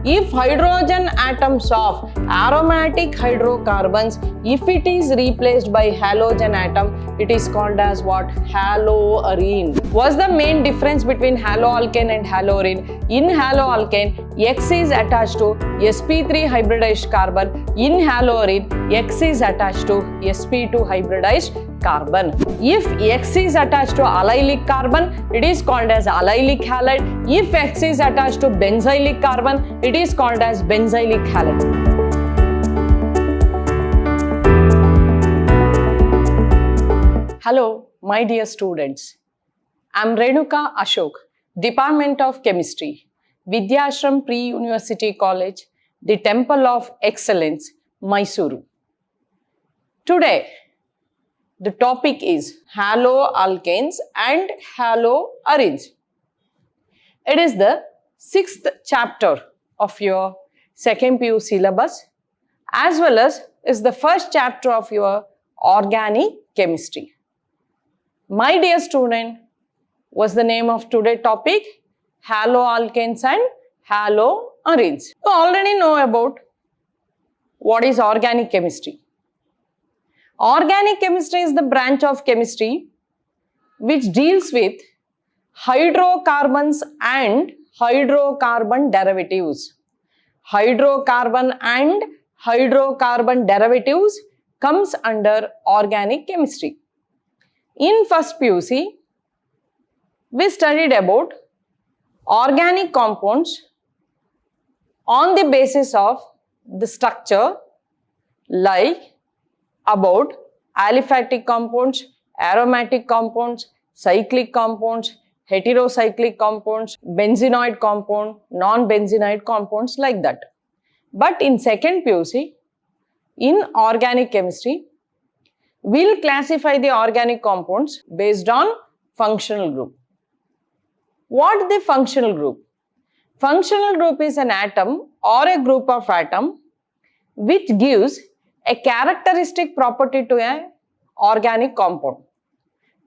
If hydrogen atoms of aromatic hydrocarbons, if it is replaced by halogen atom, it is called as what? Haloarene. What's the main difference between haloalkane and haloarene? In haloalkane, X is attached to sp3 hybridized carbon. In haloarene, X is attached to sp2 hybridized carbon. If X is attached to allylic carbon, it is called as allylic halide. If X is attached to benzylic carbon, it is called as benzylic halide. Hello, my dear students. I am Renuka Ashok, Department of Chemistry, Vidhyaashram Pre-University College, the Temple of Excellence, Mysuru. Today, the topic is haloalkanes and haloarenes. It is the 6th chapter of your 2nd PU syllabus, as well as is the 1st chapter of your organic chemistry. My dear student, what's the name of today's topic? Haloalkanes and haloarenes. You already know about what is organic chemistry. Organic chemistry is the branch of chemistry which deals with hydrocarbons and hydrocarbon derivatives. Hydrocarbon and hydrocarbon derivatives comes under organic chemistry. In first PUC, we studied about organic compounds on the basis of the structure, like about aliphatic compounds, aromatic compounds, cyclic compounds, heterocyclic compounds, benzenoid compound, non-benzenoid compounds, like that. But in 2nd PUC, in organic chemistry, we'll classify the organic compounds based on functional group. What is the functional group? Functional group is an atom or a group of atom which gives a characteristic property to an organic compound.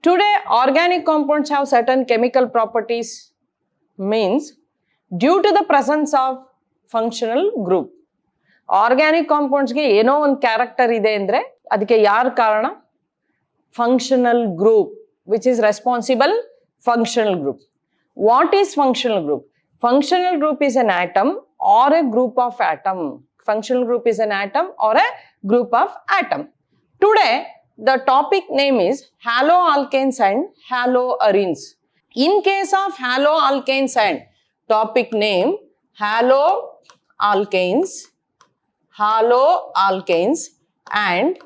Today, organic compounds have certain chemical properties, means due to the presence of functional group. Organic compounds ge eno one character ide andre adike yaar karana? Functional group, which is responsible functional group. What is functional group? Functional group is an atom or a group of atom. Functional group is an atom or a group of atom. Today, the topic name is haloalkanes and haloarenes. In case of haloalkanes and topic name haloalkanes and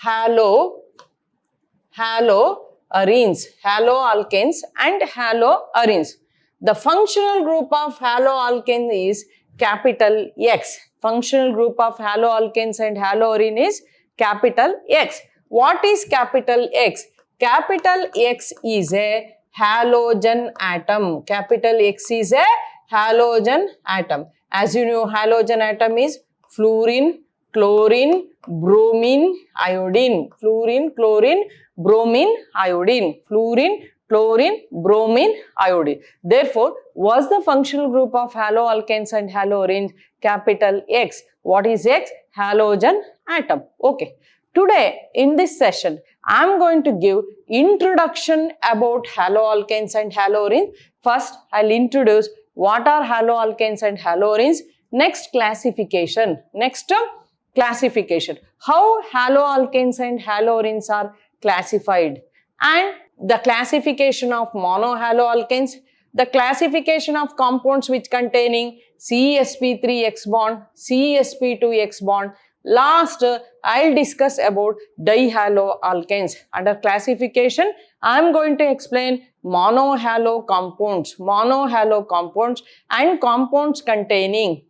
haloarenes. Haloalkanes and haloarenes. The functional group of haloalkane is capital X. Functional group of haloalkanes and haloarene is capital X. What is capital X? Capital X is a halogen atom. Capital X is a halogen atom. As you know, halogen atom is fluorine, chlorine, bromine, iodine. Fluorine, chlorine, bromine, iodine. Fluorine, chlorine, bromine, iodine. Therefore, what's the functional group of haloalkanes and haloarenes? Capital X. What is X? Halogen atom. Okay. Today, in this session, I am going to give introduction about haloalkanes and haloarenes. First, I'll introduce what are haloalkanes and haloarenes. Next, classification. How haloalkanes and haloarenes are classified. And the classification of monohaloalkanes, the classification of compounds which containing CsP3X bond, CsP2X bond. Last, I'll discuss about dihaloalkanes. Under classification, I am going to explain monohalo compounds and compounds containing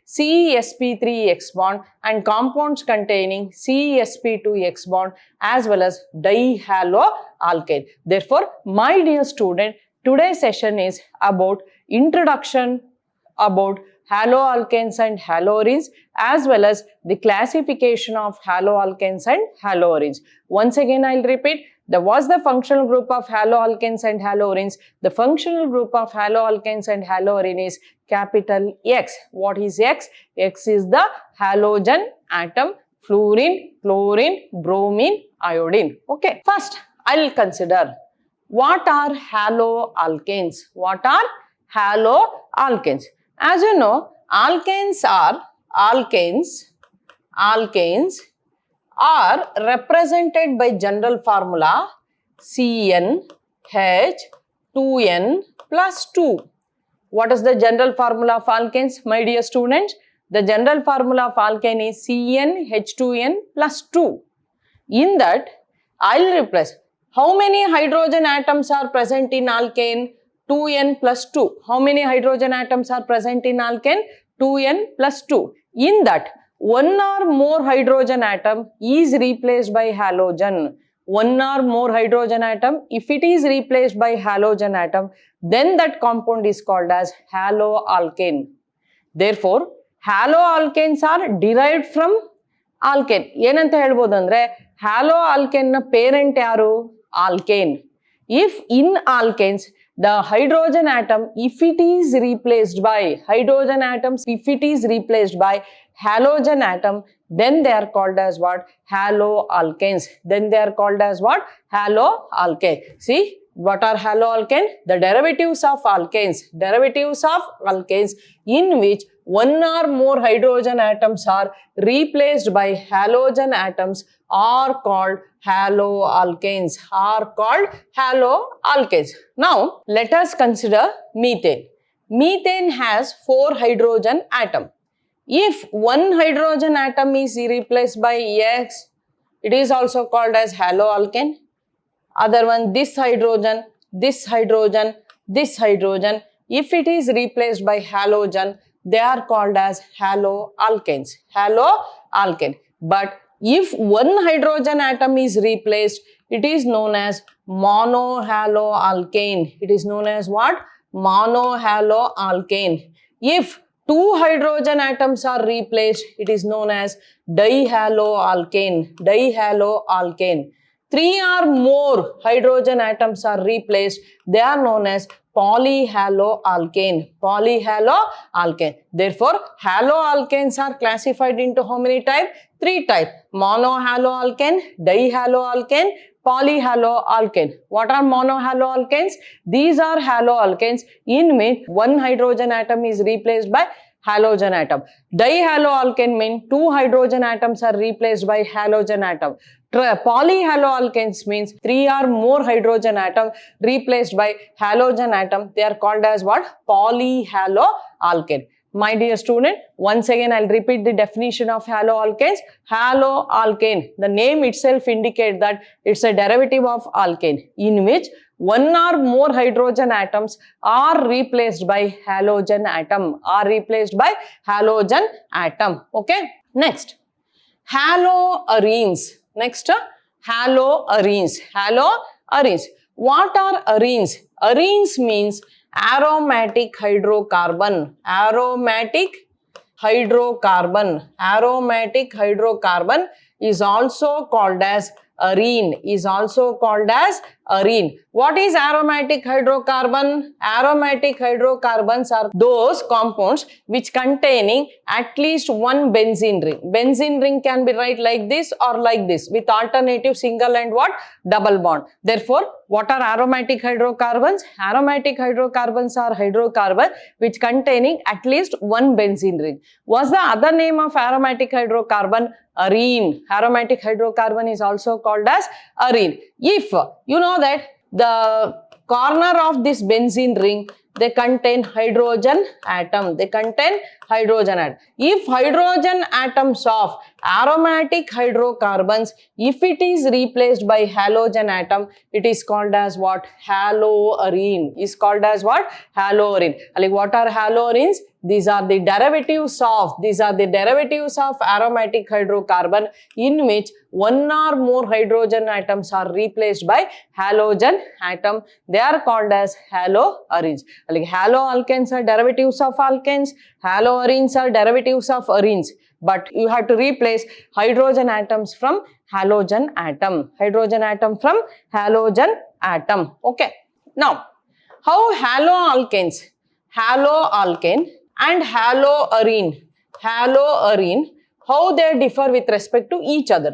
CsP3X bond and compounds containing CsP2X bond, as well as dihaloalkane. Therefore, my dear student, today's session is about introduction about haloalkanes and haloarenes, as well as the classification of haloalkanes and haloarenes. Once again, I'll repeat, What's the functional group of haloalkanes and haloarenes? The functional group of haloalkanes and haloarenes is capital X. What is X? X is the halogen atom, fluorine, chlorine, bromine, iodine. Okay. First, I'll consider what are haloalkanes. What are haloalkanes? As you know, alkanes are represented by general formula CnH2n plus 2. What is the general formula of alkanes, my dear students? The general formula of alkane is CnH2n plus 2. In that, I'll replace. How many hydrogen atoms are present in alkane? 2n plus 2. How many hydrogen atoms are present in alkane? 2n plus 2. In that, one or more hydrogen atom is replaced by halogen. One or more hydrogen atom, if it is replaced by halogen atom, then that compound is called as haloalkane. Therefore, haloalkanes are derived from alkane. ಏನಂತ ಹೇಳ್ಬೋದು ಅಂದ್ರೆ haloalkane ನ parent ಯಾರು? Alkane. If in alkanes, the hydrogen atom, if it is replaced by halogen atom, then they are called as what? Haloalkanes. Then they are called as what? Haloalkane. See, what are haloalkane? The derivatives of alkanes. In which one or more hydrogen atoms are replaced by halogen atoms are called haloalkanes. Now, let us consider methane. Methane has 4 hydrogen atoms. If one hydrogen atom is replaced by X, it is also called as haloalkane. Other one, this hydrogen, this hydrogen, this hydrogen. If it is replaced by halogen, they are called as haloalkanes. But if one hydrogen atom is replaced, it is known as monohaloalkane. It is known as what? Monohaloalkane. If 2 hydrogen atoms are replaced, it is known as dihaloalkane. 3 or more hydrogen atoms are replaced, they are known as polyhaloalkane. Therefore, haloalkanes are classified into how many types? 3 types. Monohaloalkane, dihaloalkane, polyhaloalkane. What are monohaloalkanes? These are haloalkanes in which one hydrogen atom is replaced by halogen atom. Dihaloalkane means 2 hydrogen atoms are replaced by halogen atom. Polyhaloalkanes means 3 or more hydrogen atom replaced by halogen atom. They are called as what? Polyhaloalkane. My dear student, once again I'll repeat the definition of haloalkanes. Haloalkane, the name itself indicates that it's a derivative of alkane in which one or more hydrogen atoms are replaced by halogen atom. Okay. Next, haloarenes. Haloarenes. What are arenes? Arenes means aromatic hydrocarbon. Aromatic hydrocarbon is also called as arene. What is aromatic hydrocarbon? Aromatic hydrocarbons are those compounds which containing at least one benzene ring. Benzene ring can be written like this or like this with alternative single and what? Double bond. Therefore, what are aromatic hydrocarbons? Aromatic hydrocarbons are hydrocarbons which containing at least one benzene ring. What's the other name of aromatic hydrocarbon? Arene. Aromatic hydrocarbon is also called as arene. If you know that the corner of this benzene ring, they contain hydrogen atom. If hydrogen atoms of aromatic hydrocarbons, if it is replaced by halogen atom, it is called as what? Haloarene. Like what are haloarenes? These are the derivatives of aromatic hydrocarbon in which one or more hydrogen atoms are replaced by halogen atom. They are called as haloarenes. Like haloalkanes are derivatives of alkanes. Haloarenes are derivatives of arenes. but you have to replace hydrogen atoms from halogen atom. Hydrogen atom from halogen atom. Okay. Now, how haloalkanes, haloalkane and haloarene, how they differ with respect to each other.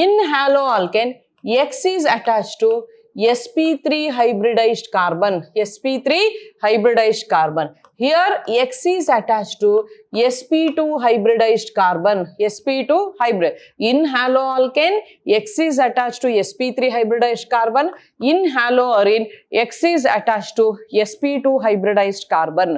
In haloalkane, X is attached to sp3 hybridized carbon, sp3 hybridized carbon. Here X is attached to sp2 hybridized carbon, sp2 hybrid. In haloalkane, X is attached to sp3 hybridized carbon. In haloarene, X is attached to sp2 hybridized carbon.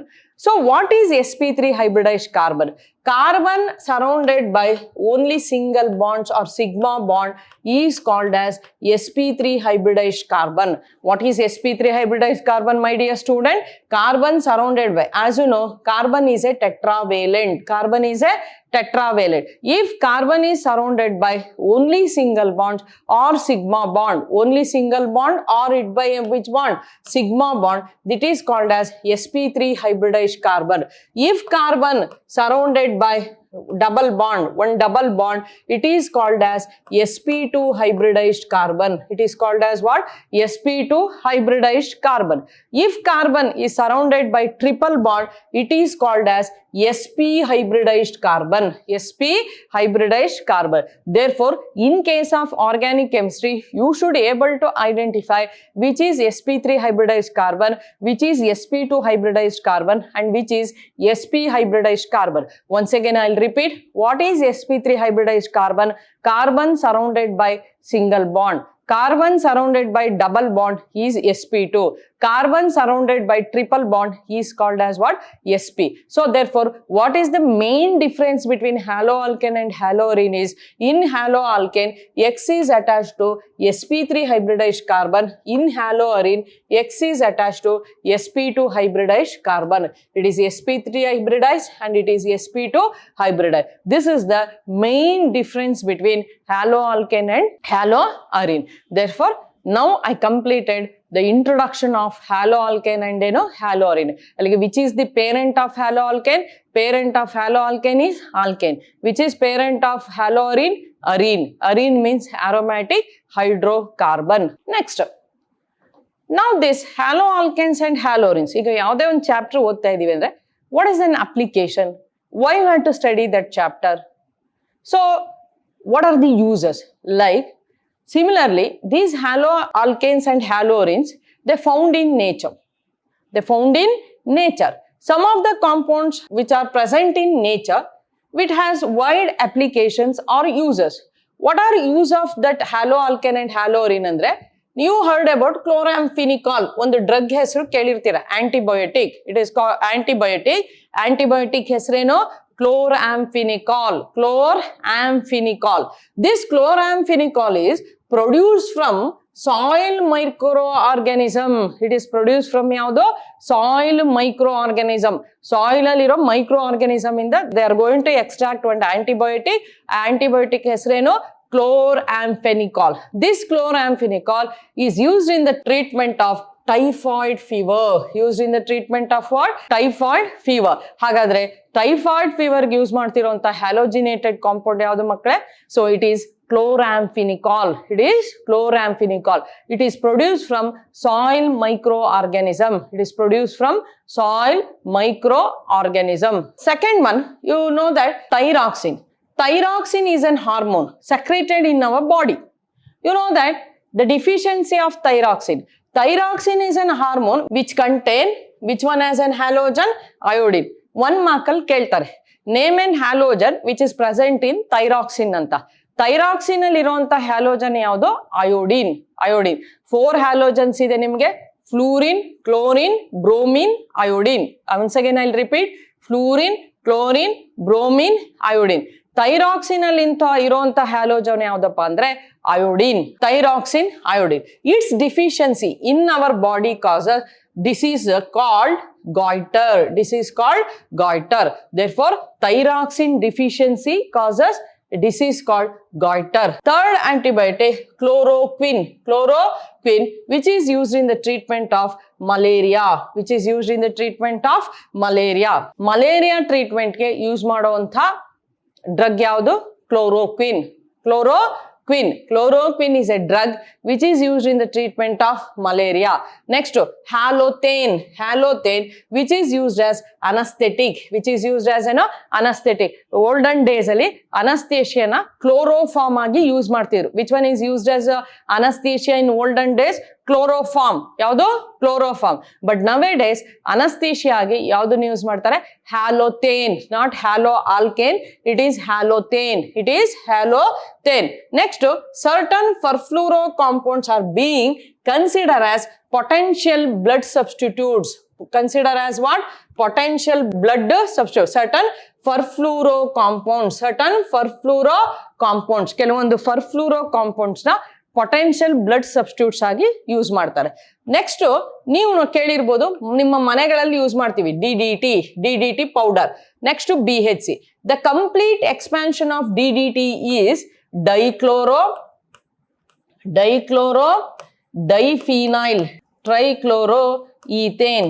So what is sp3 hybridized carbon? Carbon surrounded by only single bonds or sigma bond is called as sp3 hybridized carbon. What is sp3 hybridized carbon, my dear student? Carbon surrounded by, as you know, carbon is a tetravalent. Carbon is a tetravalent. If carbon is surrounded by only single bonds or sigma bond, only single bond or it by which bond? Sigma bond, that is called as sp3 hybridized carbon. If carbon surrounded by double bond, one double bond, it is called as sp2 hybridized carbon. It is called as what? sp2 hybridized carbon. If carbon is surrounded by triple bond, it is called as sp hybridized carbon. sp hybridized carbon. Therefore, in case of organic chemistry, you should be able to identify which is sp3 hybridized carbon, which is sp2 hybridized carbon, and which is sp hybridized carbon. Once again, I will repeat. What is sp3 hybridized carbon? Carbon surrounded by single bond. Carbon surrounded by double bond is sp2. Carbon surrounded by triple bond is called as what? sp. So therefore, what is the main difference between haloalkane and haloarene is, in haloalkane, X is attached to sp3 hybridized carbon. In haloarene, X is attached to sp2 hybridized carbon. It is sp3 hybridized and it is sp2 hybridized. This is the main difference between haloalkane and haloarene. Therefore, now I completed the introduction of haloalkane and haloarene. Which is the parent of haloalkane? Parent of haloalkane is alkane. Which is parent of haloarene? Arene. Arene means aromatic hydrocarbon. Next. Now this haloalkanes and haloarenes. ಈಗ ಯಾವುದೇ ಒಂದು chapter ಓದ್ತಾ ಇದೀವಿ ಅಂದ್ರೆ, what is an application? Why you have to study that chapter? So, what are the uses? Like, similarly, these haloalkanes and haloarenes, they found in nature. They found in nature. Some of the compounds which are present in nature, which has wide applications or uses. What are use of that haloalkane and haloarene andre? You heard about chloramphenicol. One drug ಹೆಸರು ಕೇಳಿರ್ತೀರಾ, antibiotic. It is called antibiotic. Antibiotic ಹೆಸರೇನು? Chloramphenicol. Chloramphenicol. This chloramphenicol is produced from soil microorganism. It is produced from ಯಾವುದು? Soil microorganism. Soil ಅಲ್ಲಿರೋ microorganism ಇಂದ they are going to extract one antibiotic. Antibiotic ಹೆಸರೇನು? Chloramphenicol. This chloramphenicol is used in the treatment of typhoid fever. Used in the treatment of what? Typhoid fever. ಹಾಗಾದ್ರೆ typhoid fever use ಮಾಡ್ತಿರೋಂತ halogenated compound ಯಾವುದು ಮಕ್ಕಳೇ? So it is chloramphenicol. It is chloramphenicol. It is produced from soil microorganism. It is produced from soil microorganism. Second one, you know that thyroxine. Thyroxine is an hormone secreted in our body. You know that the deficiency of thyroxine. Thyroxine is an hormone which contain, which one has an halogen? Iodine. One markal keltare. Name an halogen which is present in thyroxine anta. Thyroxine ಅಲ್ಲಿ ಇರುವಂತ halogen ಯಾವುದು? Iodine. Iodine. 4 halogens ಇದೆ ನಿಮಗೆ. Fluorine, chlorine, bromine, iodine. Once again I will repeat. Fluorine, chlorine, bromine, iodine. Thyroxine ಅಲ್ಲಿ ಇರುವಂತ halogen ಯಾವುದಪ್ಪ ಅಂದ್ರೆ iodine. Thyroxine, iodine. Its deficiency in our body causes disease called goiter. Disease called goiter. Therefore, thyroxine deficiency causes a disease called goiter. Third antibiotic, chloroquine. Chloroquine, which is used in the treatment of malaria. Which is used in the treatment of malaria. Malaria treatment ke use ಮಾಡುವಂತ Drug ಯಾವುದು? Chloroquine. Chloroquine is a drug which is used in the treatment of malaria. Next, halothane, which is used as anesthetic. Olden days ಅಲ್ಲಿ anesthesia na chloroform ಆಗಿ use ಮಾಡ್ತಿದ್ರು. Which one is used as anesthesia in olden days? Chloroform. ಯಾವುದು? Chloroform. But nowadays anesthesia ಆಗಿ ಯಾವುದನ್ನು use ಮಾಡ್ತಾರೆ? Halothane, not haloalkane. It is halothane. Next, certain perfluoro compounds are being considered as potential blood substitutes. Consider as what? Potential blood substitutes. Certain perfluoro compounds. ಕೆಲವೊಂದು perfluoro compounds ನ potential blood substitutes ಆಗಿ use ಮಾಡ್ತಾರೆ. Next ನೀವು ಕೇಳಿರ್ಬೋದು, ನಿಮ್ಮ ಮನೆಗಳಲ್ಲಿ use ಮಾಡ್ತೀವಿ DDT powder. Next BHC. The complete expansion of DDT is diphenyl trichloroethane.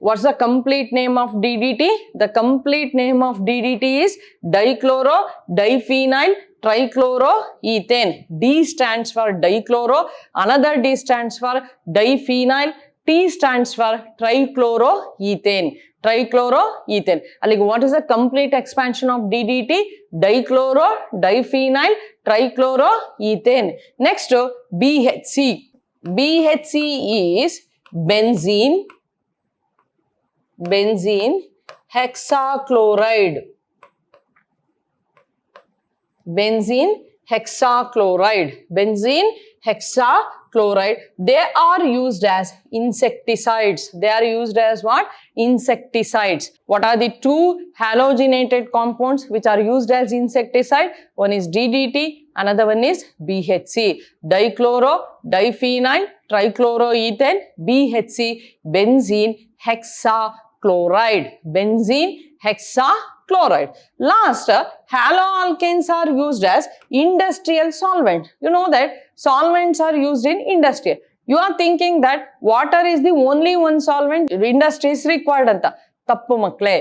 What's the complete name of DDT? The complete name of DDT is diphenyl trichloroethane. D stands for dichloro, another D stands for diphenyl, T stands for trichloroethane. Alige, what is the complete expansion of DDT? Diphenyl trichloroethane. Next, BHC. BHC is benzene hexachloride. Benzene hexachloride. They are used as insecticides. What? Insecticides. What are the two halogenated compounds which are used as insecticide? One is DDT, another one is BHC. Diphenyl trichloroethane, BHC, benzene hexachloride. Last, haloalkanes are used as industrial solvent. You know that solvents are used in industry. You are thinking that water is the only one solvent industries required anta. Tappu makle.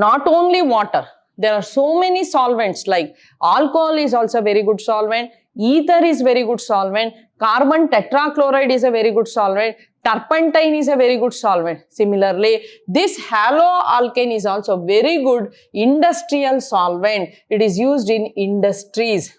Not only water. There are so many solvents, like alcohol is also very good solvent, ether is very good solvent, carbon tetrachloride is a very good solvent, turpentine is a very good solvent. Similarly, this haloalkane is also very good industrial solvent. It is used in industries.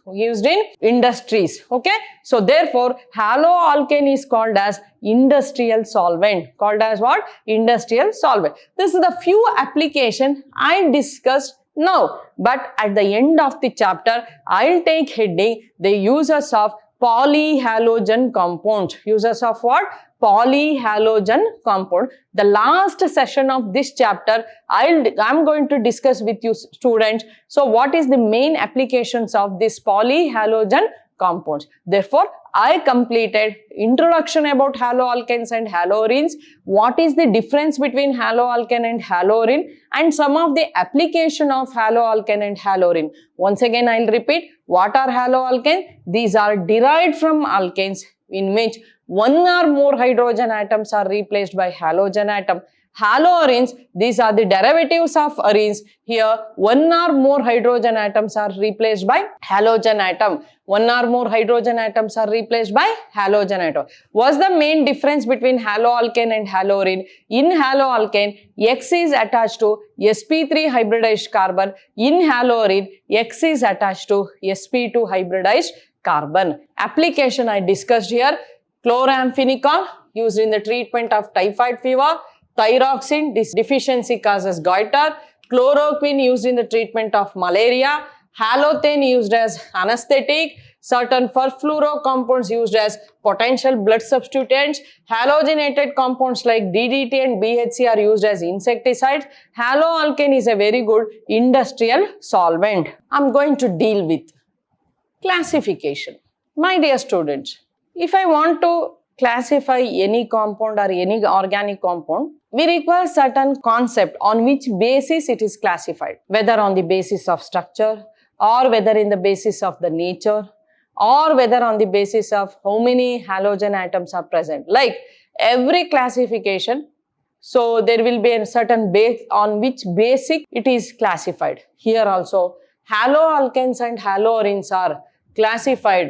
Okay. So therefore, haloalkane is called as industrial solvent. Called as what? Industrial solvent. This is the few application I discussed now. But at the end of the chapter, I'll take heading the uses of polyhalogen compounds. Uses of what? Polyhalogen compound. The last session of this chapter, I'm going to discuss with you students. So what is the main applications of this polyhalogen compounds? Therefore, I completed introduction about haloalkanes and haloarenes. What is the difference between haloalkane and haloarene, and some of the application of haloalkane and haloarene. Once again, I'll repeat. What are haloalkanes? These are derived from alkanes in which one or more hydrogen atoms are replaced by halogen atom. Haloarenes, these are the derivatives of arenes. Here, one or more hydrogen atoms are replaced by halogen atom. What's the main difference between haloalkane and haloarene? In haloalkane, X is attached to sp3 hybridized carbon. In haloarene, X is attached to sp2 hybridized carbon. Application I discussed here. Chloramphenicol, used in the treatment of typhoid fever. Thyroxine, this deficiency causes goiter. Chloroquine, used in the treatment of malaria. Halothane, used as anesthetic. Certain perfluoro compounds used as potential blood substituents. Halogenated compounds like DDT and BHC are used as insecticides. Haloalkane is a very good industrial solvent. I'm going to deal with classification. My dear students, if I want to classify any compound or any organic compound, we require certain concept on which basis it is classified, whether on the basis of structure, or whether in the basis of the nature, or whether on the basis of how many halogen atoms are present. Like every classification, So there will be a certain base on which basic it is classified. Here also haloalkanes and haloarenes are classified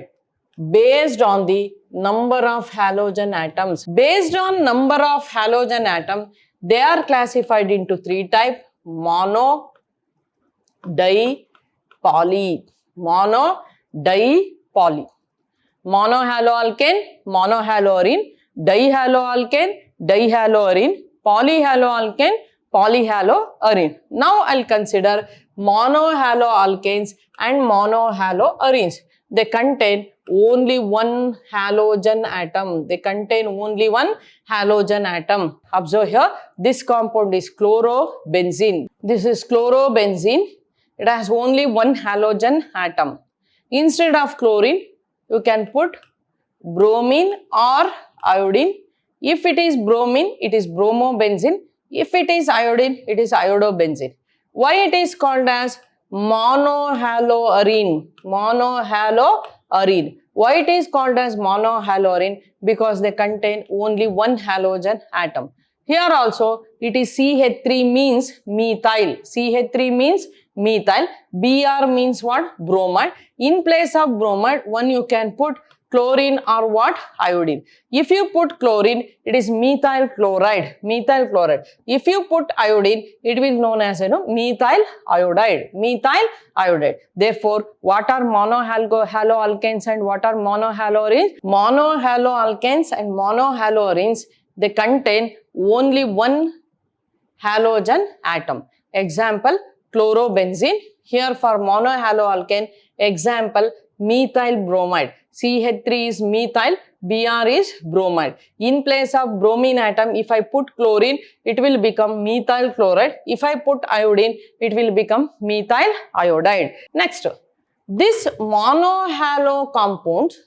based on the number of halogen atoms. Based on number of halogen atom, they are classified into 3 types: mono, di, poly. Mono, di, poly. Monohaloalkane, monohaloarene, dihaloalkane, dihaloarene, polyhaloalkane, polyhaloarene. Now I'll consider monohaloalkanes and monohaloarenes. They contain only one halogen atom. They contain only one halogen atom. Observe here, this compound is chlorobenzene. This is chlorobenzene. It has only one halogen atom. Instead of chlorine, you can put bromine or iodine. If it is bromine, it is bromobenzene. If it is iodine, it is iodobenzene. Why it is called as monohaloarene? Monohaloarene. Why it is called as monohaloarene? Because they contain only one halogen atom. Here also, it is CH3 means methyl. CH3 means methyl. Br means what? Bromide. In place of bromide, one you can put chlorine or what? Iodine. If you put chlorine, it is methyl chloride. Methyl chloride. If you put iodine, it will be known as methyl iodide. Methyl iodide. Therefore, what are monohaloalkanes and what are monohaloarenes? Monohaloalkanes and monohaloarenes, they contain only one halogen atom. Example, chlorobenzene. Here for monohaloalkane, example, methyl bromide. CH3 is methyl, Br is bromide. In place of bromine atom, if I put chlorine, it will become methyl chloride. If I put iodine, it will become methyl iodide. Next, this monohalo compounds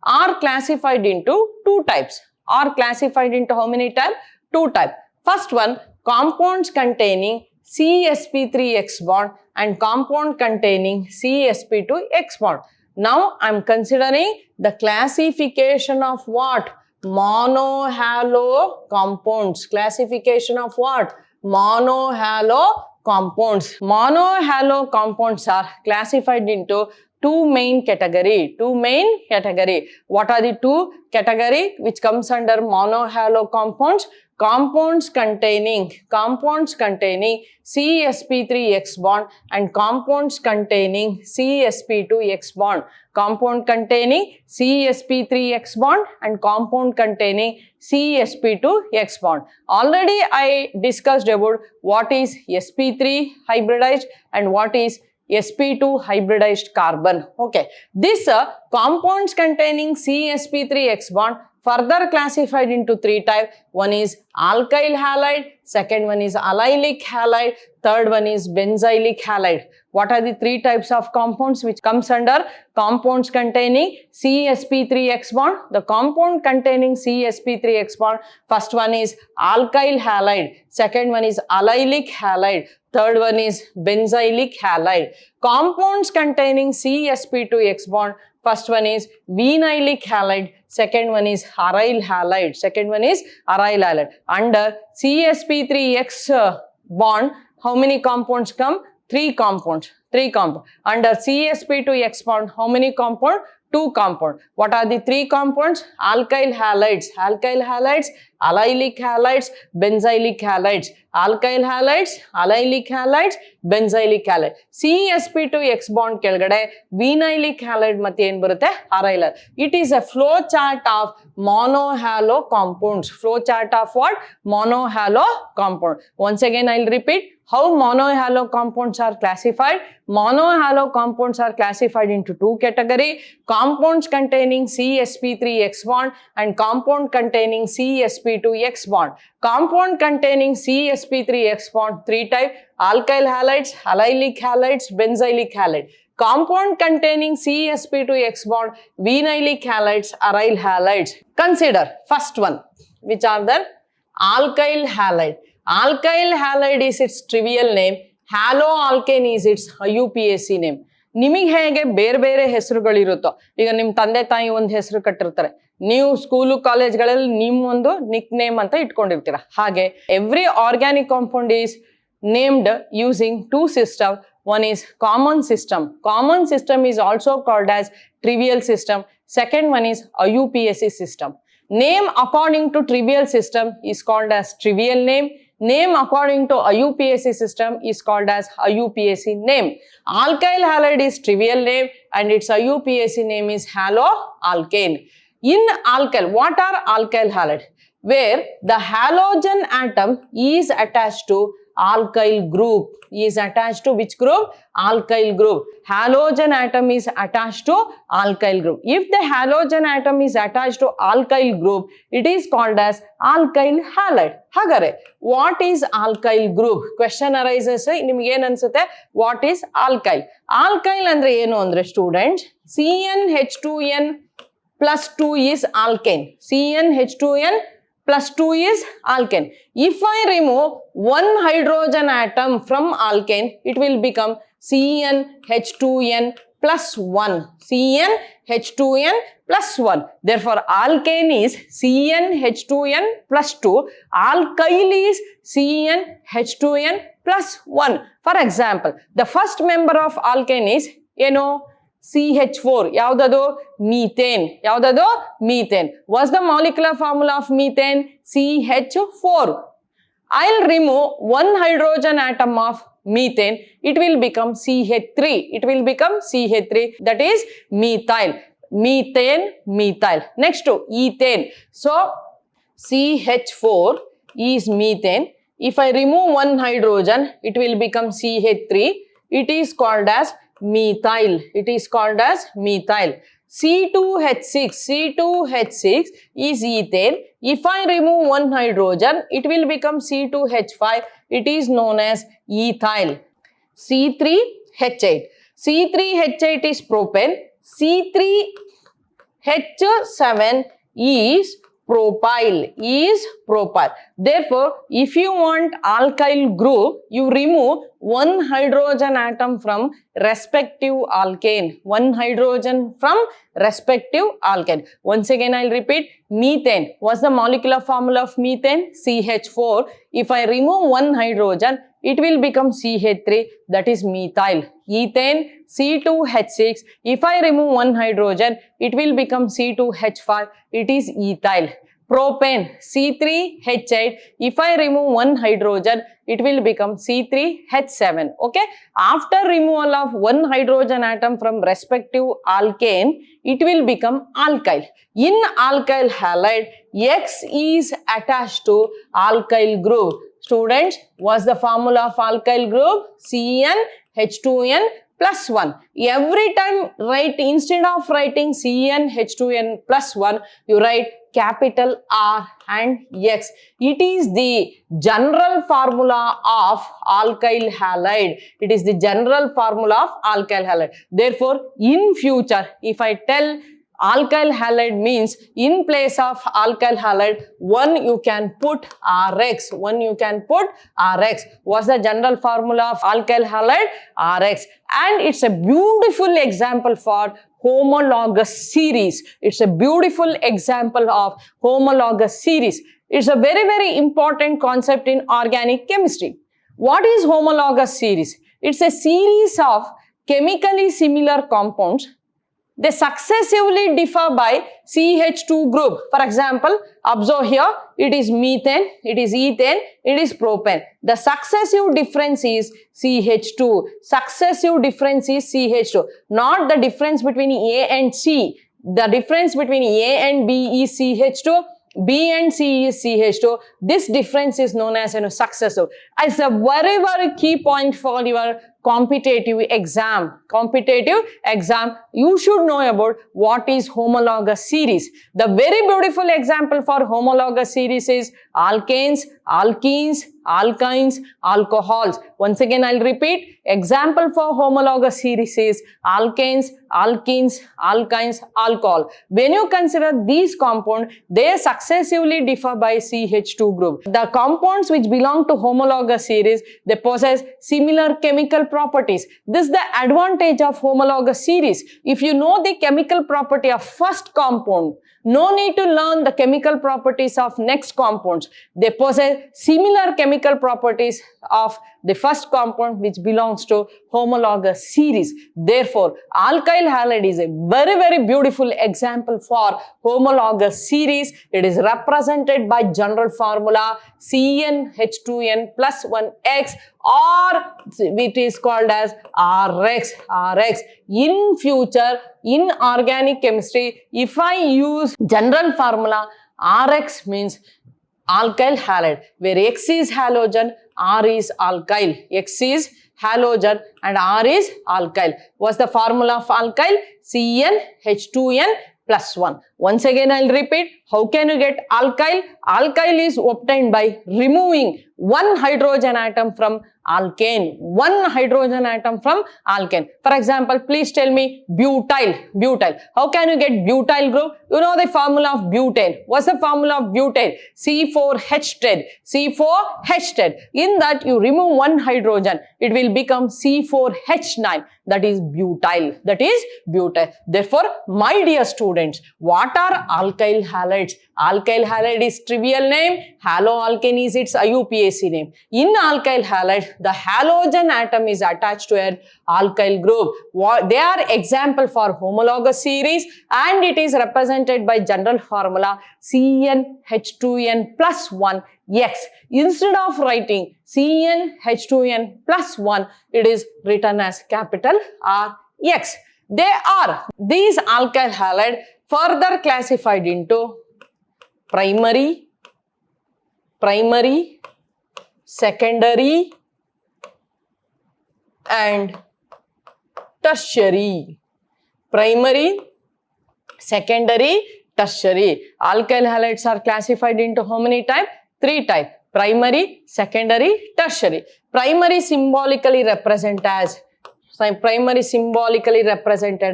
are classified into 2 types. Are classified into how many types? 2 types. First one, compounds containing CsP3x bond and compound containing CsP2x bond. Now I am considering the classification of what? Monohalo compounds. Classification of what? Monohalo compounds. Monohalo compounds are classified into 2 main category. What are the 2 category which comes under monohalo compounds? Compounds containing CsP3x bond and compounds containing CsP2x bond. Compound containing CsP3x bond and compound containing CsP2x bond. Already I discussed about what is sp3 hybridized and what is sp2 hybridized carbon. Okay, this compounds containing CsP3x bond further classified into 3 types. One is alkyl halide, second one is allylic halide, third one is benzylic halide. What are the 3 types of compounds which comes under compounds containing CsP3x bond? The compound containing CsP3x bond, first one is alkyl halide, second one is allylic halide, third one is benzylic halide. Compounds containing CsP2x bond, first one is vinylic halide, second one is aryl halide. Under CsP3x bond, how many compounds come? 3 compounds. Under CsP2x bond, how many compounds? 2 compounds. What are the 3 compounds? Alkyl halides, allylic halides, benzylic halides. Alkyl halides, allylic halides, benzylic halide. CsP2x bond ಕೆಳಗಡೆ vinylic halide ಮತ್ತೆ ಏನು ಬರುತ್ತೆ? aryl. It is a flow chart of monohalo compounds. Flow chart of what? Monohalo compound. Once again I will repeat how monohalo compounds are classified. Monohalo compounds are classified into 2 categories. Compounds containing CsP3x bond and compound containing CsP2x bond. Compound containing CsP3x bond 3 types: alkyl halides, allylic halides, benzylic halide. Compound containing CsP2x bond, vinylic halides, aryl halides. Consider first one, which are the alkyl halide. Alkyl halide is its trivial name. Haloalkane is its IUPAC name. ನಿಮಗೆ ಹೇಗೆ ಬೇರೆ ಬೇರೆ ಹೆಸರುಗಳಿರುತ್ತೋ, ಈಗ ನಿಮ್ಮ ತಂದೆ ತಾಯಿ ಒಂದು ಹೆಸರು ಕಟ್ಟಿರ್ತಾರೆ, ನೀವು ಸ್ಕೂಲು ಕಾಲೇಜ್ಗಳಲ್ಲಿ ನಿಮ್ಮೊಂದು ನಿಕ್ ನೇಮ್ ಅಂತ ಇಟ್ಕೊಂಡಿರ್ತೀರ. ಹಾಗೆ every organic compound is named using two systems. One is common system. Common system is also called as trivial system. Second one is IUPAC system. Name according to trivial system is called as trivial name. Name according to IUPAC system is called as IUPAC name. Alkyl halide is trivial name and its IUPAC name is haloalkane. In alkyl, what are alkyl halide? Where the halogen atom is attached to alkyl group. Is attached to which group? Alkyl group. Halogen atom is attached to alkyl group. If the halogen atom is attached to alkyl group, it is called as alkyl halide. Hagare, what is alkyl group? Question arises, nimage ಏನು ಅನ್ಸುತ್ತೆ? What is alkyl? Alkyl ಅಂದ್ರೆ ಏನು ಅಂದ್ರೆ students, CnH2n plus 2 is alkane. CnH2n plus 2 is alkane. If I remove one hydrogen atom from alkane, it will become CnH2n plus 1. CnH2n plus 1. Therefore, alkane is CnH2n plus 2. Alkyl is CnH2n plus 1. For example, the first member of alkane is, CH4. ಯಾವ್ದದು? Methane. ಯಾವ್ದದು? Methane. What's the molecular formula of methane? CH4. I'll remove one hydrogen atom of methane. It will become CH3. It will become CH3. That is methyl. Methane, methyl. Next to ethane. So, CH4 is methane. If I remove one hydrogen, it will become CH3. It is called as methyl. It is called as methyl. C2H6. C2H6 is ethane. If I remove one hydrogen, it will become C2H5. It is known as ethyl. C3H8. C3H8 is propane. C3H7 is propyl. Therefore, if you want alkyl group, you remove one hydrogen atom from respective alkane. One hydrogen from respective alkane. Once again, I'll repeat. Methane. What's the molecular formula of methane? CH4. If I remove one hydrogen, it will become CH3. That is methyl. Ethane, C2H6. If I remove one hydrogen, it will become C2H5. It is ethyl. Propane, C3H8. If I remove one hydrogen, it will become C3H7. Okay. After removal of one hydrogen atom from respective alkane, it will become alkyl. In alkyl halide, X is attached to alkyl group. Students, what's the formula of alkyl group? CnH2n plus 1. Every time write, instead of writing CnH2n plus 1, you write capital R and X. It is the general formula of alkyl halide. It is the general formula of alkyl halide. Therefore, in future, if I tell alkyl halide means in place of alkyl halide, one you can put RX. One you can put RX. What's the general formula of alkyl halide? RX. And it's a beautiful example for homologous series. It's a beautiful example of homologous series. It's a very, very important concept in organic chemistry. What is homologous series? It's a series of chemically similar compounds. They successively differ by CH2 group. For example, observe here, it is methane, it is ethane, it is propane. The successive difference is CH2. Successive difference is CH2. Not the difference between A and C. The difference between A and B is CH2. B and C is CH2. This difference is known as successive. It's a very, very key point for your competitive exam. You should know about what is homologous series. The very beautiful example for homologous series is alkanes, alkenes, alkynes, alcohols. Once again, I'll repeat. Example for homologous series is alkanes, alkenes, alkynes, alcohol. When you consider these compounds, they successively differ by CH2 group. The compounds which belong to homologous series, they possess similar chemical properties. This is the advantage of homologous series. If you know the chemical property of first compound, no need to learn the chemical properties of next compounds. They possess similar chemical properties of the first compound which belongs to homologous series. Therefore, alkyl halide is a very beautiful example for homologous series. It is represented by general formula CnH2n plus 1x, or it is called as Rx. In future, in organic chemistry, if I use general formula, Rx means alkyl halide, where X is halogen, R is alkyl. X is halogen and R is alkyl. What's the formula of alkyl? CnH2n plus 1. Once again, I'll repeat. How can you get alkyl? Alkyl is obtained by removing one hydrogen atom from alkane. One hydrogen atom from alkane. For example, please tell me butyl. How can you get butyl group? You know the formula of butane. What's the formula of butane? C4H10. In that you remove one hydrogen, it will become C4H9. That is butyl. Therefore, my dear students, what are alkyl halides? Alkyl halide is trivial name. Haloalkane is its IUPAC name. In alkyl halide, the halogen atom is attached to an alkyl group. They are example for homologous series, and it is represented by general formula CnH2n plus 1 X. Instead of writing CnH2n plus 1, it is written as capital Rx. These alkyl halide further classified into primary, secondary and tertiary. Primary, secondary, tertiary. Alkyl halides are classified into how many types? 3 types. Primary, secondary, tertiary. Primary symbolically represented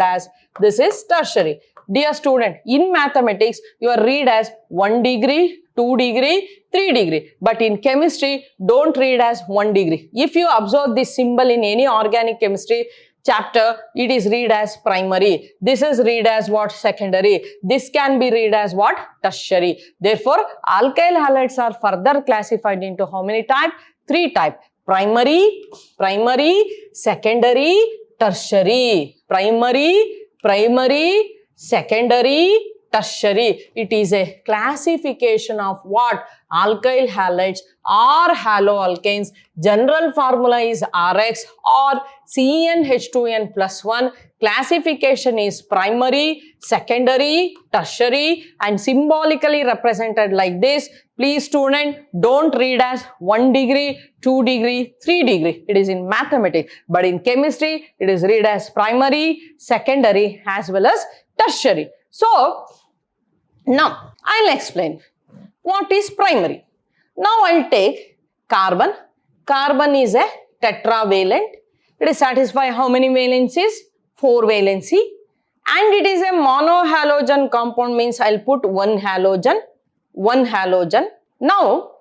as this is tertiary. Dear student, in mathematics, you are read as 1 degree, 2 degree, 3 degree. But in chemistry, don't read as 1 degree. If you observe this symbol in any organic chemistry chapter, it is read as primary. This is read as what? Secondary. This can be read as what? Tertiary. Therefore, alkyl halides are further classified into how many types? 3 types. Primary, secondary, tertiary. Primary, secondary, tertiary. It is a classification of what? Alkyl halides or haloalkanes. General formula is Rx or CnH2n plus 1. Classification is primary, secondary, tertiary, and symbolically represented like this. Please student, don't read as 1 degree, 2 degree, 3 degree. It is in mathematics. But in chemistry, it is read as primary, secondary as well as tertiary. So, now I'll explain what is primary. Now I'll take carbon. Carbon is a tetravalent. It is satisfy how many valencies? 4 valency. And it is a monohalogen compound, means I'll put one halogen. Now,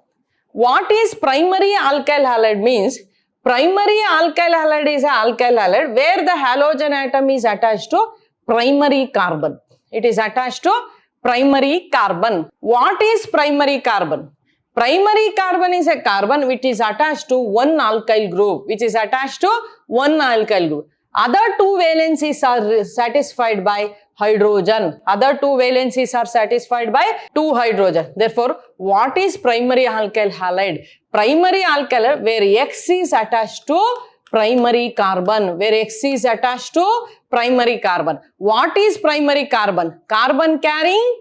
what is primary alkyl halide means? Primary alkyl halide is an alkyl halide where the halogen atom is attached to primary carbon. It is attached to primary carbon. What is primary carbon? Primary carbon is a carbon which is attached to one alkyl group. Other 2 valencies are satisfied by hydrogen. Therefore, what is primary alkyl halide? Primary alkyl halide where X is attached to primary carbon. What is primary carbon? Carbon carrying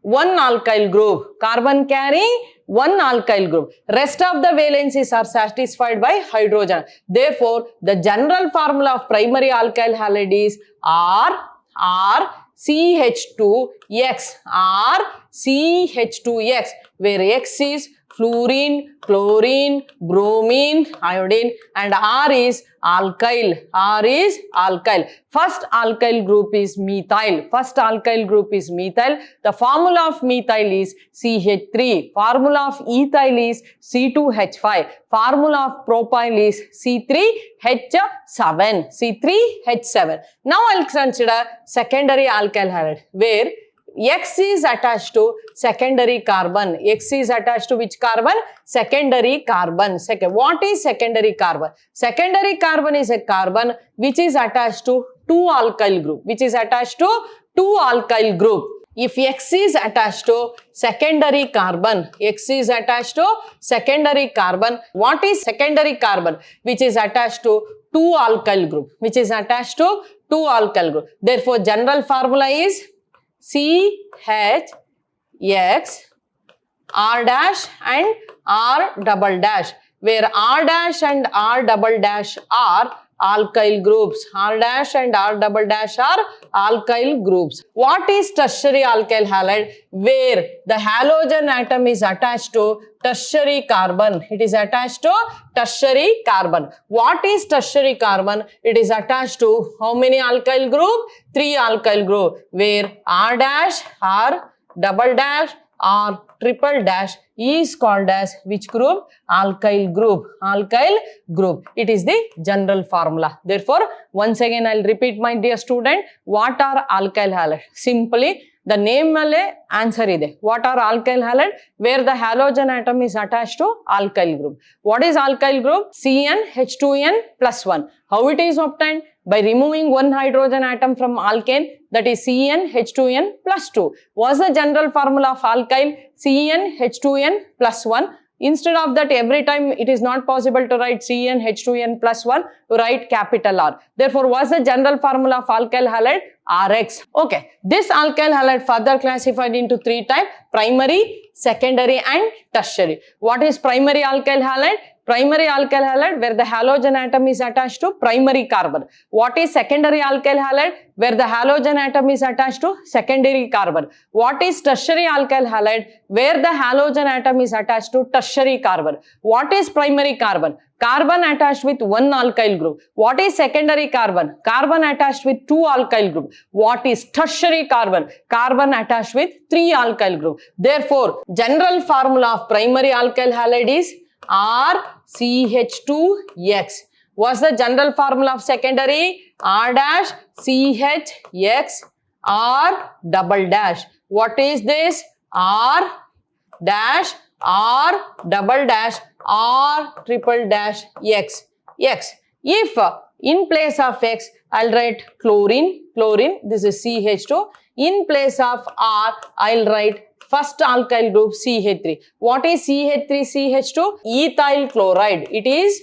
one alkyl group. Rest of the valencies are satisfied by hydrogen. Therefore, the general formula of primary alkyl halide is RCH2X, where X is fluorine, chlorine, bromine, iodine, and R is alkyl. R is alkyl. First alkyl group is methyl. First alkyl group is methyl. The formula of methyl is CH3. Formula of ethyl is C2H5. Formula of propyl is C3H7. C3H7. Now I'll consider secondary alkyl halide where X is attached to secondary carbon. X is attached to which carbon? Secondary carbon. What is secondary carbon? Secondary carbon is a carbon which is attached to two alkyl group. Which is attached to two alkyl group. If X is attached to secondary carbon, X is attached to secondary carbon. What is secondary carbon? Which is attached to two alkyl group. Which is attached to two alkyl group. Therefore, general formula is CHX, R dash and R double dash, where R dash and R double dash are alkyl groups. R dash and R double dash are alkyl groups. What is tertiary alkyl halide? Where the halogen atom is attached to tertiary carbon. It is attached to tertiary carbon. What is tertiary carbon? It is attached to how many alkyl group? 3 alkyl group, where R dash, R double dash, R triple dash is called as which group? Alkyl group. Alkyl group. It is the general formula. Therefore, once again I will repeat, my dear student, what are alkyl halide? Simply the name male answer ide. What are alkyl halide? Where the halogen atom is attached to alkyl group. What is alkyl group? CnH2n plus 1. How it is obtained? By removing one hydrogen atom from alkane, that is CnH2n plus 2. What's the general formula of alkyl? CnH2n plus 1. Instead of that, every time it is not possible to write CnH2n plus 1, to write capital R. Therefore, what's the general formula of alkyl halide? Rx. Okay. This alkyl halide further classified into 3 types: primary, secondary and tertiary. What is primary alkyl halide? Primary alkyl halide where the halogen atom is attached to primary carbon. What is secondary alkyl halide? Where the halogen atom is attached to secondary carbon. What is tertiary alkyl halide? Where the halogen atom is attached to tertiary carbon. What is primary carbon? Carbon attached with one alkyl group. What is secondary carbon? Carbon attached with 2 alkyl group. What is tertiary carbon? Carbon attached with 3 alkyl group. Therefore, general formula of primary alkyl halide is RCH2X. What's the general formula of secondary? R dash CHX R double dash. What is this? R dash R double dash R triple dash X. X. If in place of X, I'll write chlorine. Chlorine. This is CH2. In place of R, I'll write first alkyl group CH3. What is CH3CH2? Ethyl chloride. It is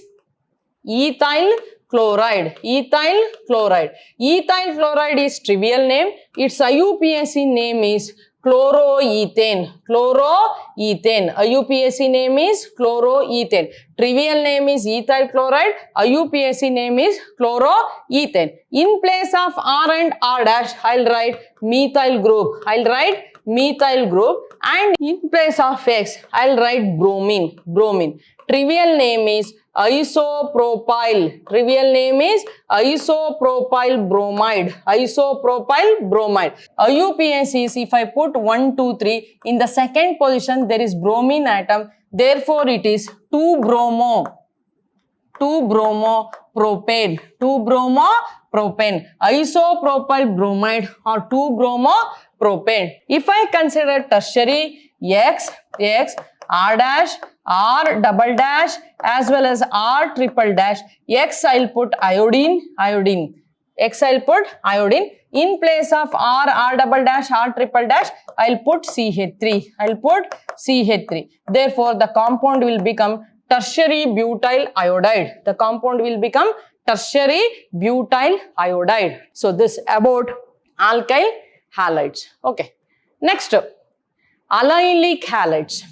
ethyl chloride. Ethyl chloride. Ethyl chloride is trivial name. Its IUPAC name is chloroethane. Chloroethane. IUPAC name is chloroethane. Trivial name is ethyl chloride. IUPAC name is chloroethane. In place of R and R dash, I'll write methyl group. I'll write methyl group, and in place of X, I'll write bromine. Bromine. Trivial name is isopropyl. Trivial name is isopropyl bromide. Isopropyl bromide. IUPAC is, if I put 1, 2, 3, in the second position there is bromine atom. Therefore, it is 2-bromo-propane. 2-bromo-propane. Isopropyl bromide or 2-bromo-propane. If I consider tertiary, X, R dash, R double dash as well as R triple dash. X I'll put iodine. X I'll put iodine. In place of R double dash, R triple dash, I'll put CH3. Therefore, the compound will become tertiary butyl iodide. The compound will become tertiary butyl iodide. So, this about alkyl halides. Okay. Next, allylic halides.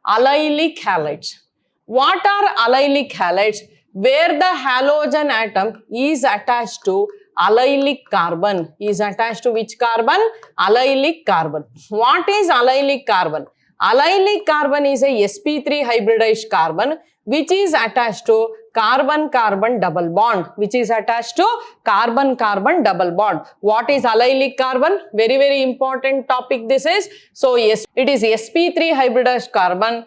Allylic halides. What are allylic halides? Where the halogen atom is attached to allylic carbon. Is attached to which carbon? Allylic carbon. What is allylic carbon? Allylic carbon is a sp3 hybridized carbon which is attached to carbon-carbon double bond, which is attached to carbon-carbon double bond. What is allylic carbon? Very, very important topic this is. So, yes, it is sp3 hybridized carbon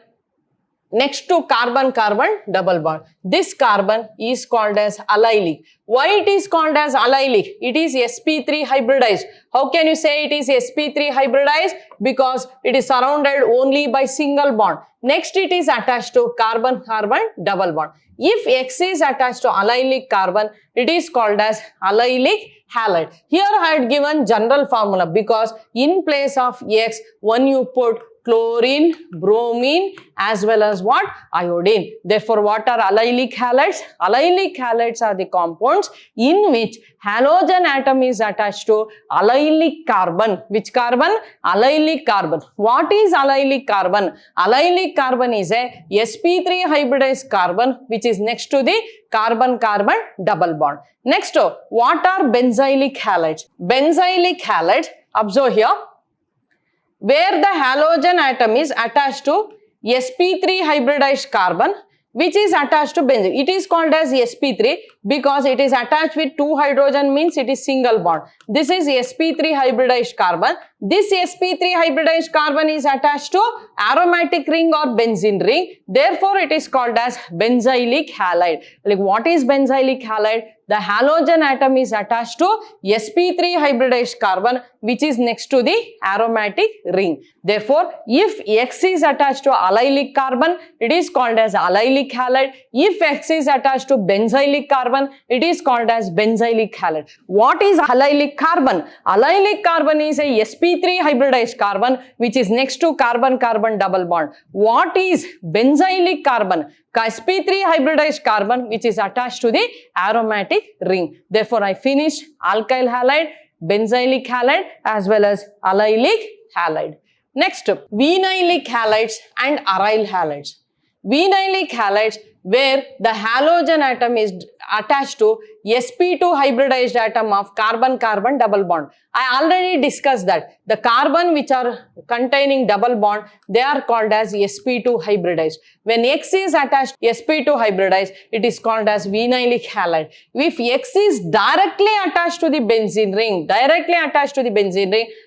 next to carbon-carbon double bond. This carbon is called as allylic. Why it is called as allylic? It is sp3 hybridized. How can you say it is sp3 hybridized? Because it is surrounded only by single bond. Next, it is attached to carbon-carbon double bond. If X is attached to allylic carbon, it is called as allylic halide. Here I had given general formula because in place of X, when you put chlorine, bromine as well as what? Iodine. Therefore, what are allylic halides? Allylic halides are the compounds in which halogen atom is attached to allylic carbon. Which carbon? Allylic carbon. What is allylic carbon? Allylic carbon is a sp3 hybridized carbon which is next to the carbon-carbon double bond. Next, what are benzylic halides? Benzylic halides, observe here, where the halogen atom is attached to sp3 hybridized carbon which is attached to benzene. It is called as sp3 because it is attached with 2 hydrogen means it is single bond. This is sp3 hybridized carbon. This sp3 hybridized carbon is attached to aromatic ring or benzene ring. Therefore, it is called as benzylic halide. Like what is benzylic halide? The halogen atom is attached to sp3 hybridized carbon which is next to the aromatic ring. Therefore, if X is attached to allylic carbon, it is called as allylic halide. If X is attached to benzylic carbon, it is called as benzylic halide. What is allylic carbon? Allylic carbon is a sp3 hybridized carbon which is next to carbon-carbon double bond. What is benzylic carbon? sp3 hybridized carbon which is attached to the aromatic ring. Therefore, I finished alkyl halide, benzylic halide as well as allylic halide. Next, vinylic halides and aryl halides. Vinylic halides where the halogen atom is attached to sp2 hybridized atom of carbon-carbon double bond. I already discussed that the carbon which are containing double bond, they are called as sp2 hybridized. When X is attached sp2 hybridized, it is called as vinylic halide. If X is directly attached to the benzene ring,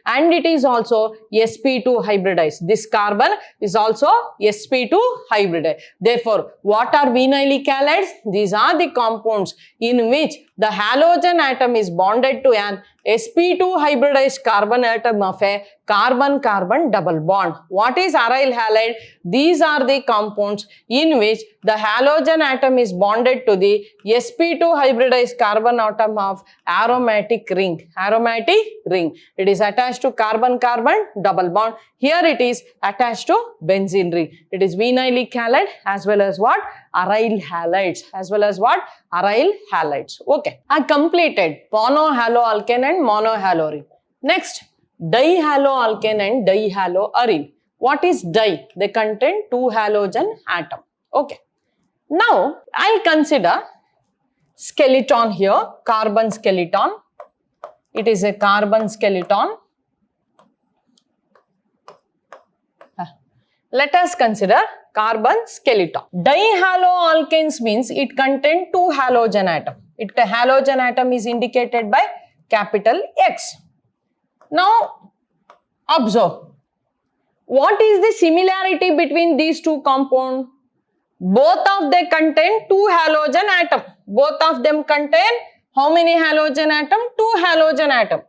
and it is also sp2 hybridized. This carbon is also sp2 hybridized. Therefore, what are vinylic halides? These are the compounds in which the halogen atom is bonded to an sp2 hybridized carbon atom of a carbon-carbon double bond. What is aryl halide? These are the compounds in which the halogen atom is bonded to the sp2 hybridized carbon atom of aromatic ring. It is attached to carbon-carbon double bond. Here it is attached to benzene ring. It is vinylic halide as well as what? Aryl halides. Okay. I completed monohaloalkane and monohaloarene. Next, dihaloalkane and dihaloarene. What is di? They contain 2 halogen atom. Okay. Now, I'll consider skeleton here, carbon skeleton. It is a carbon skeleton. Let us consider carbon skeleton. Dihaloalkanes means it contains 2 halogen atom. Halogen atom is indicated by capital X. Now, observe. What is the similarity between these 2 compounds? Both of them contain 2 halogen atom. Both of them contain how many halogen atom? 2 halogen atom.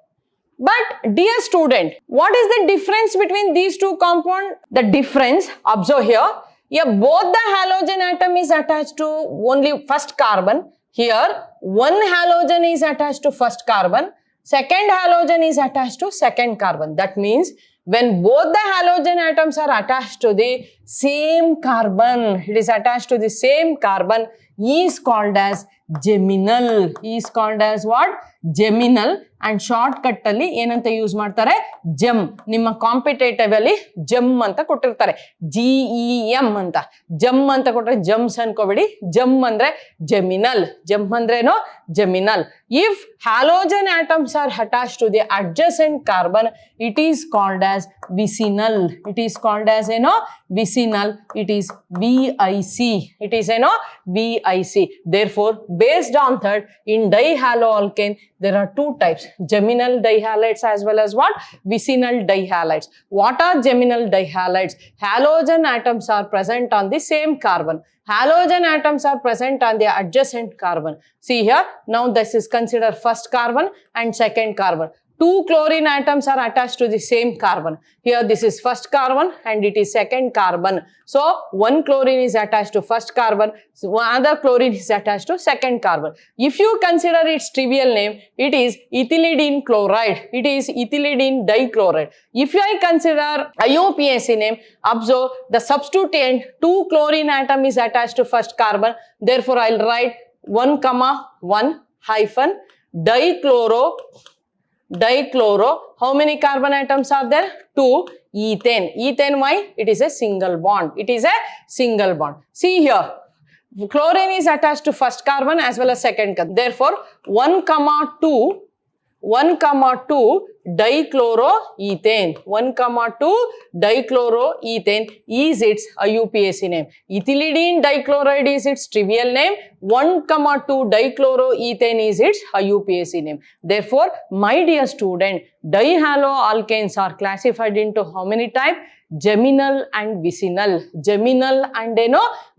But dear student, what is the difference between these 2 compounds? The difference, observe here, both the halogen atom is attached to only first carbon. Here, one halogen is attached to first carbon, second halogen is attached to second carbon. That means, when both the halogen atoms are attached to the same carbon, it is attached to the same carbon, is called as geminal. Is called as what? Geminal. And shortcut ಅಲ್ಲಿ ಏನಂತ use ಮಾಡ್ತಾರೆ? GeM. ನಿಮ್ಮ competitive ಅಲ್ಲಿ GeM ಅಂತ ಕೊಟ್ಟಿರ್ತಾರೆ. GEM ಅಂತ. GeM ಅಂತ ಕೊಟ್ಟರೆ ಜಮ್ಸ್ ಅನ್ಕೋಬೇಡಿ. ಜೆಮ್ ಅಂದ್ರೆ ಜೆಮಿನಲ್. ಜೆಮ್ ಅಂದ್ರೇನು? ಜೆಮಿನಲ್. If halogen atoms are attached to the adjacent carbon, it is called as vicinal. It is called as vicinal. It is VIC. It is VIC. Therefore, based on that, in dihaloalkane, there are two types, geminal dihalides as well as what? Vicinal dihalides. What are geminal dihalides? Halogen atoms are present on the same carbon. Halogen atoms are present on the adjacent carbon. See here, now this is considered first carbon and second carbon. Two chlorine atoms are attached to the same carbon. Here this is first carbon and it is second carbon. So one chlorine is attached to first carbon, so another chlorine is attached to second carbon. If you consider its trivial name, it is ethylidene chloride. It is ethylidene dichloride. If I consider IUPAC name, observe the substituent 2 chlorine atom is attached to first carbon. Therefore, I will write 1,1 hyphen dichloro. How many carbon atoms are there? 2. Ethane. Ethane, why? It is a single bond. It is a single bond. See here, chlorine is attached to first carbon as well as second carbon. Therefore, 1,2 dichloroethane. 1,2 dichloroethane is its IUPAC name. Ethylidene dichloride is its trivial name. 1,2 dichloroethane is its IUPAC name. Therefore, my dear student, dihaloalkanes are classified into how many types? Geminal and vicinal. Geminal and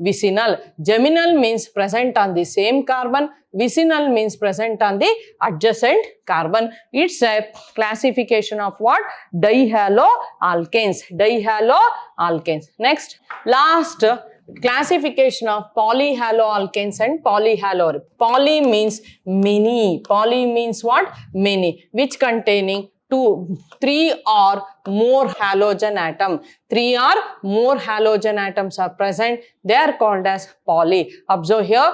vicinal. Geminal means present on the same carbon. Vicinal means present on the adjacent carbon. It's a classification of what? Dihaloalkanes. Dihaloalkanes. Next, last classification of polyhaloalkanes and polyhaloarenes. Poly means many. Poly means what? Many. Which containing 3 or more halogen atom. 3 or more halogen atoms are present. They are called as poly. Observe here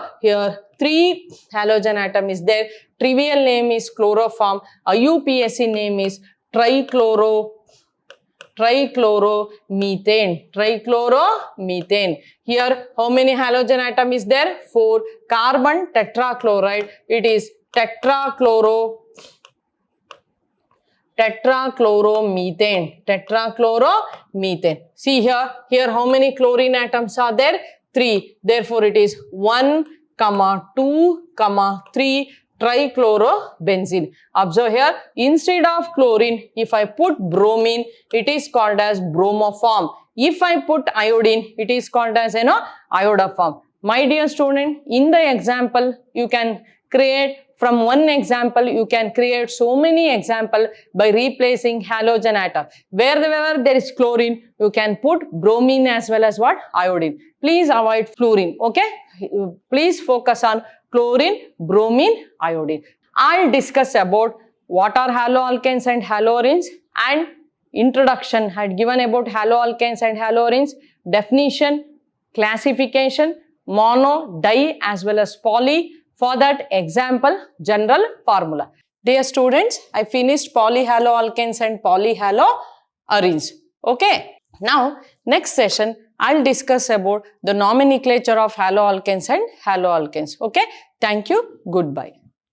3 halogen atom is there. Trivial name is chloroform. IUPAC name is trichloromethane. Trichloromethane. Here, how many halogen atom is there? 4. Carbon tetrachloride. It is tetrachloromethane. Tetrachloromethane. See here how many chlorine atoms are there? 3. Therefore, it is 1, 2, 3 trichlorobenzene. Observe here, instead of chlorine, if I put bromine, it is called as bromoform. If I put iodine, it is called as iodoform. My dear student, in the example, you can create, from one example, you can create so many examples by replacing halogen atom. Wherever there is chlorine, you can put bromine as well as what? Iodine. Please avoid fluorine, okay? Please focus on chlorine, bromine, iodine. I'll discuss about what are haloalkanes and haloarenes, and introduction had given about haloalkanes and haloarenes, definition, classification, mono, di as well as poly. For that example, general formula. Dear students, I finished polyhaloalkanes and polyhaloarenes. Okay. Now, next session, I'll discuss about the nomenclature of haloalkanes and haloalkanes. Okay. Thank you. Goodbye.